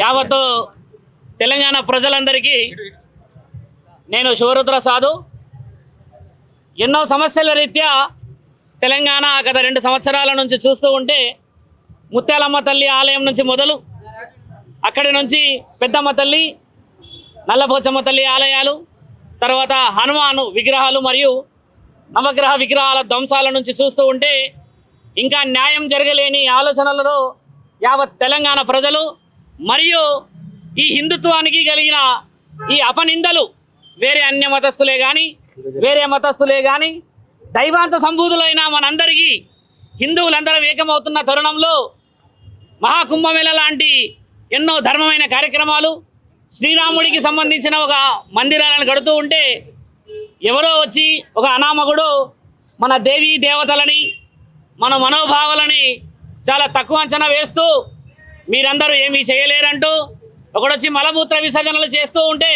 యావత్తు తెలంగాణ ప్రజలందరికీ నేను శివరుద్ర సాధు. ఎన్నో సమస్యల రీత్యా తెలంగాణ గత 2 సంవత్సరాల నుంచి చూస్తూ ఉంటే ముత్యాలమ్మ తల్లి ఆలయం నుంచి మొదలు అక్కడి నుంచి పెద్దమ్మ తల్లి, నల్లపోచమ్మ తల్లి ఆలయాలు, తర్వాత హనుమాను విగ్రహాలు మరియు నవగ్రహ విగ్రహాల ధ్వంసాల నుంచి చూస్తూ ఉంటే ఇంకా న్యాయం జరగలేని ఆలోచనలలో యావత్ తెలంగాణ ప్రజలు మరియు ఈ హిందుత్వానికి కలిగిన ఈ అపనిందలు వేరే అన్య మతస్థులే కానీ వేరే మతస్థులే కానీ దైవాంత సంబూధులైన మనందరికీ హిందువులందరం ఏకమవుతున్న తరుణంలో మహాకుంభమేళ లాంటి ఎన్నో ధర్మమైన కార్యక్రమాలు, శ్రీరాముడికి సంబంధించిన ఒక మందిరాలను కడుతూ ఉంటే ఎవరో వచ్చి ఒక అనామకుడు మన దేవీ దేవతలని మన మనోభావాలని చాలా తక్కువ అంచనా వేస్తూ మీరందరూ ఏమీ చేయలేరంటూ ఒకడొచ్చి మలమూత్ర విసర్జనలు చేస్తూ ఉంటే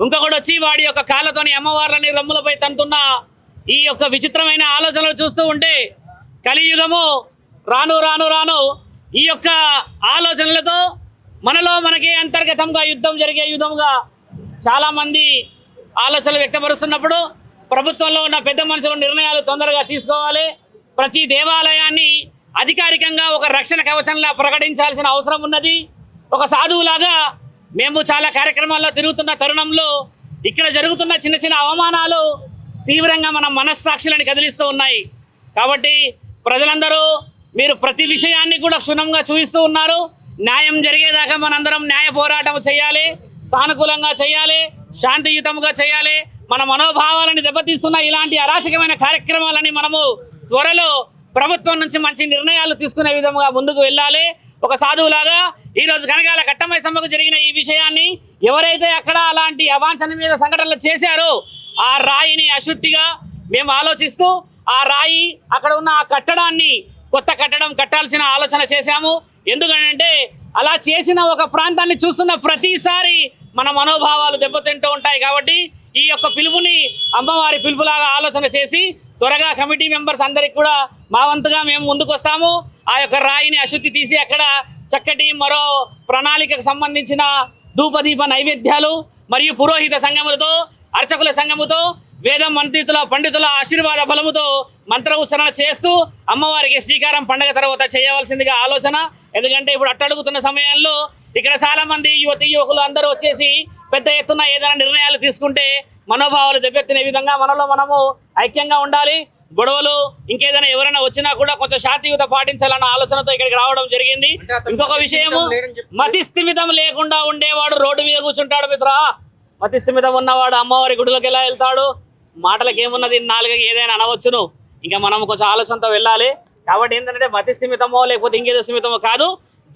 ఇంకొకడు వచ్చి వాడి యొక్క కాళ్ళతోని అమ్మవార్లని రమ్ములపై తంతున్న ఈ యొక్క విచిత్రమైన ఆలోచనలు చూస్తూ ఉంటే కలియుగము రాను రాను రాను ఈ యొక్క ఆలోచనలతో మనలో మనకి అంతర్గతంగా యుద్ధం జరిగే యుద్ధంగా చాలామంది ఆలోచనలు వ్యక్తపరుస్తున్నప్పుడు ప్రభుత్వంలో ఉన్న పెద్ద మనుషులు నిర్ణయాలు తొందరగా తీసుకోవాలి. ప్రతి దేవాలయాన్ని అధికారికంగా ఒక రక్షణ కవచంలా ప్రకటించాల్సిన అవసరం ఉన్నది. ఒక సాధువులాగా మేము చాలా కార్యక్రమాల్లో తిరుగుతున్న తరుణంలో ఇక్కడ జరుగుతున్న చిన్న చిన్న అవమానాలు తీవ్రంగా మన మనస్సాక్షులను కదిలిస్తూ ఉన్నాయి. కాబట్టి ప్రజలందరూ మీరు ప్రతి విషయాన్ని కూడా క్షుణ్ణంగా చూపిస్తూ ఉన్నారు. న్యాయం జరిగేదాకా మనందరం న్యాయ పోరాటం చేయాలి, సానుకూలంగా చేయాలి, శాంతియుతంగా చేయాలి. మన మనోభావాలని దెబ్బతీస్తున్న ఇలాంటి అరాచకమైన కార్యక్రమాలని మనము త్వరలో ప్రభుత్వం నుంచి మంచి నిర్ణయాలు తీసుకునే విధంగా ముందుకు వెళ్ళాలి. ఒక సాధువులాగా ఈరోజు కనకాల కట్టమైసమ్మకు జరిగిన ఈ విషయాన్ని ఎవరైతే అక్కడ అలాంటి అవాంఛనీయ సంఘటనలు చేశారో ఆ రాయిని అశుద్ధిగా మేము ఆలోచిస్తూ ఆ రాయి అక్కడ ఉన్న ఆ కట్టడాన్ని కొత్త కట్టడం కట్టాల్సిన ఆలోచన చేశాము. ఎందుకంటే అలా చేసిన ఒక ప్రాంతాన్ని చూస్తున్న ప్రతిసారి మన మనోభావాలు దెబ్బతింటూ ఉంటాయి. కాబట్టి ఈ యొక్క పిలుపుని అమ్మవారి పిలుపులాగా ఆలోచన చేసి త్వరగా కమిటీ మెంబర్స్ అందరికి కూడా మా వంతుగా మేము ముందుకు వస్తాము. ఆ యొక్క రాయిని అశుద్ధి తీసి అక్కడ చక్కటి మరో ప్రణాళికకు సంబంధించిన ధూపదీప నైవేద్యాలు మరియు పురోహిత సంఘములతో అర్చకుల సంఘముతో వేదం పండితుల ఆశీర్వాద బలముతో మంత్ర ఉచ్చారణ చేస్తూ అమ్మవారికి శ్రీకారం పండగ తర్వాత చేయవలసిందిగా ఆలోచన. ఎందుకంటే ఇప్పుడు అట్టడుగుతున్న సమయంలో ఇక్కడ చాలా మంది యువకులు అందరూ వచ్చేసి పెద్ద ఎత్తున ఏదైనా నిర్ణయాలు తీసుకుంటే మనోభావాలు దెబ్బెత్తిన విధంగా మనలో మనము ఐక్యంగా ఉండాలి. గొడవలు ఇంకేదైనా ఎవరైనా వచ్చినా కూడా కొంచెం శాంతియుత పాటించాలన్న ఆలోచనతో ఇక్కడికి రావడం జరిగింది. ఇంకొక విషయము, మతిస్థిమితం లేకుండా ఉండేవాడు రోడ్డు మీద కూర్చుంటాడు మిత్ర. మతిస్థిమితం ఉన్నవాడు అమ్మవారి గుడిలోకి ఎలా వెళ్తాడు? మాటలకు ఏమున్నది, నాలుగకి ఏదైనా అనవచ్చును. ఇంకా మనం కొంచెం ఆలోచనతో వెళ్ళాలి. కాబట్టి ఏంటంటే మతిస్థిమితమో లేకపోతే ఇంకేదో స్థిమితమో కాదు,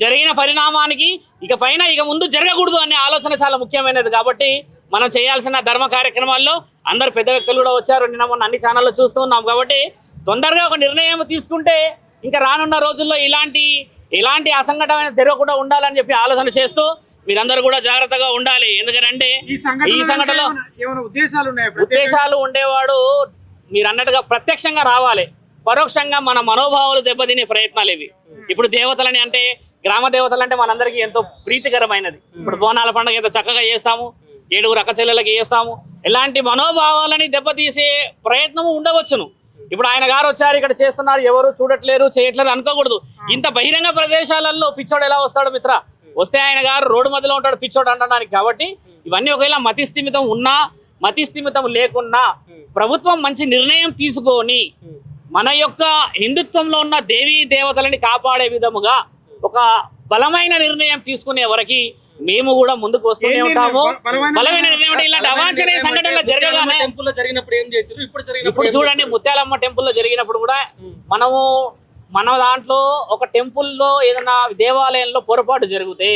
జరిగిన పరిణామానికి ఇక ముందు జరగకూడదు అనే ఆలోచన చాలా ముఖ్యమైనది. కాబట్టి మనం చేయాల్సిన ధర్మ కార్యక్రమాల్లో అందరు పెద్ద వ్యక్తులు కూడా వచ్చారు. నిన్న మొన్న అన్ని ఛానల్లో చూస్తూ ఉన్నాం. కాబట్టి తొందరగా ఒక నిర్ణయం తీసుకుంటే ఇంకా రానున్న రోజుల్లో ఇలాంటి అసంఘటమైన జరగకుండా ఉండాలని చెప్పి ఆలోచన చేస్తూ మీరందరూ కూడా జాగ్రత్తగా ఉండాలి. ఎందుకంటే ఈ సంఘటనలో ఉద్దేశాలు ఉండేవాడు మీరు అన్నట్టుగా ప్రత్యక్షంగా రావాలి, పరోక్షంగా మన మనోభావాలు దెబ్బతినే ప్రయత్నాలు ఇవి. ఇప్పుడు దేవతలని అంటే గ్రామ దేవతలు అంటే మనందరికీ ఎంతో ప్రీతికరమైనది. ఇప్పుడు బోనాల పండుగ ఎంత చక్కగా చేస్తాము, 7 అక్కచెల్లెలకి చేస్తాము. ఇలాంటి మనోభావాలని దెబ్బతీసే ప్రయత్నము ఉండవచ్చును. ఇప్పుడు ఆయన గారు వచ్చారు, ఇక్కడ చేస్తున్నారు, ఎవరు చూడట్లేరు చేయట్లేరు అనుకోకూడదు. ఇంత బహిరంగ ప్రదేశాలలో పిచ్చోడు ఎలా వస్తాడు మిత్ర? వస్తే ఆయన గారు రోడ్డు మధ్యలో ఉంటాడు పిచ్చోడు అనడానికి. కాబట్టి ఇవన్నీ ఒకవేళ మతిస్థిమితం ఉన్నా మతిస్థిమితం లేకున్నా ప్రభుత్వం మంచి నిర్ణయం తీసుకొని మన యొక్క హిందుత్వంలో ఉన్న దేవీ దేవతలని కాపాడే విధముగా ఒక బలమైన నిర్ణయం తీసుకునే వరకు మేము కూడా ముందుకు వస్తూనే ఉంటాము. బలమైన నిర్ణయం ఇలాంటి అవాంఛనీయ సంఘటనలు జరగగానే ఇప్పుడు చూడండి, ముత్యాలమ్మ టెంపుల్లో జరిగినప్పుడు కూడా మన దాంట్లో ఒక టెంపుల్లో ఏదైనా దేవాలయంలో పొరపాటు జరిగితే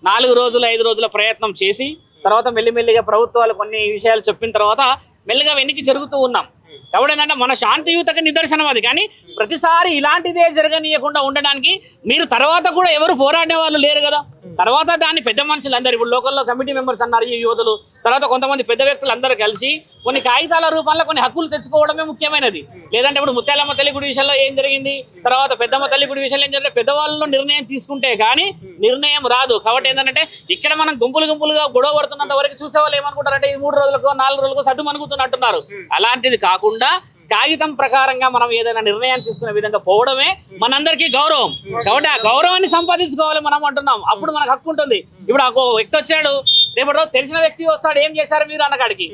4 రోజులు 5 రోజుల ప్రయత్నం చేసి తర్వాత మెల్లిమెల్లిగా ప్రభుత్వాలు కొన్ని విషయాలు చెప్పిన తర్వాత మెల్లిగా వెనక్కి జరుగుతూ ఉన్నాం. కాబట్టి ఏంటంటే మన శాంతియుతకు నిదర్శనం అది. కానీ ప్రతిసారి ఇలాంటిదే జరగనీయకుండా ఉండడానికి మీరు తర్వాత కూడా ఎవరు పోరాడే వాళ్ళు లేరు కదా. తర్వాత దాన్ని పెద్ద మనుషులందరూ ఇప్పుడు లోకల్లో కమిటీ మెంబర్స్ అన్నారు ఈ యువతులు, తర్వాత కొంతమంది పెద్ద వ్యక్తులు అందరూ కలిసి కొన్ని కాగితాల రూపంలో కొన్ని హక్కులు తెచ్చుకోవడమే ముఖ్యమైనది. లేదంటే ఇప్పుడు ముత్యాలమ్మ తల్లి గుడి విషయంలో ఏం జరిగింది, తర్వాత పెద్దమ్మ తల్లి గుడి విషయంలో ఏం జరిగింది, పెద్దవాళ్ళు నిర్ణయం తీసుకుంటే కానీ నిర్ణయం రాదు. కాబట్టి ఏంటంటే ఇక్కడ మనం గుంపులుగా గొడవ పడుతున్నంత వరకు చూసే వాళ్ళు ఏమనుకుంటారంటే ఈ 3 రోజులకో 4 రోజులకో సడ్డు మనుగుతున్నట్టున్నారు. అలాంటిది కాకుండా కాగితం ప్రకారంగా మనం ఏదైనా నిర్ణయం తీసుకునే విధంగా పోవడమే మనందరికీ గౌరవం. కాబట్టి ఆ గౌరవాన్ని సంపాదించుకోవాలి మనం అంటున్నాం. అప్పుడు మనకు హక్కు ఉంటుంది. ఇప్పుడు ఒక వ్యక్తి వచ్చాడు, రేపటి రోజు తెలిసిన వ్యక్తి వస్తాడు, ఏం చేశారు మీరు అన్నకాడికి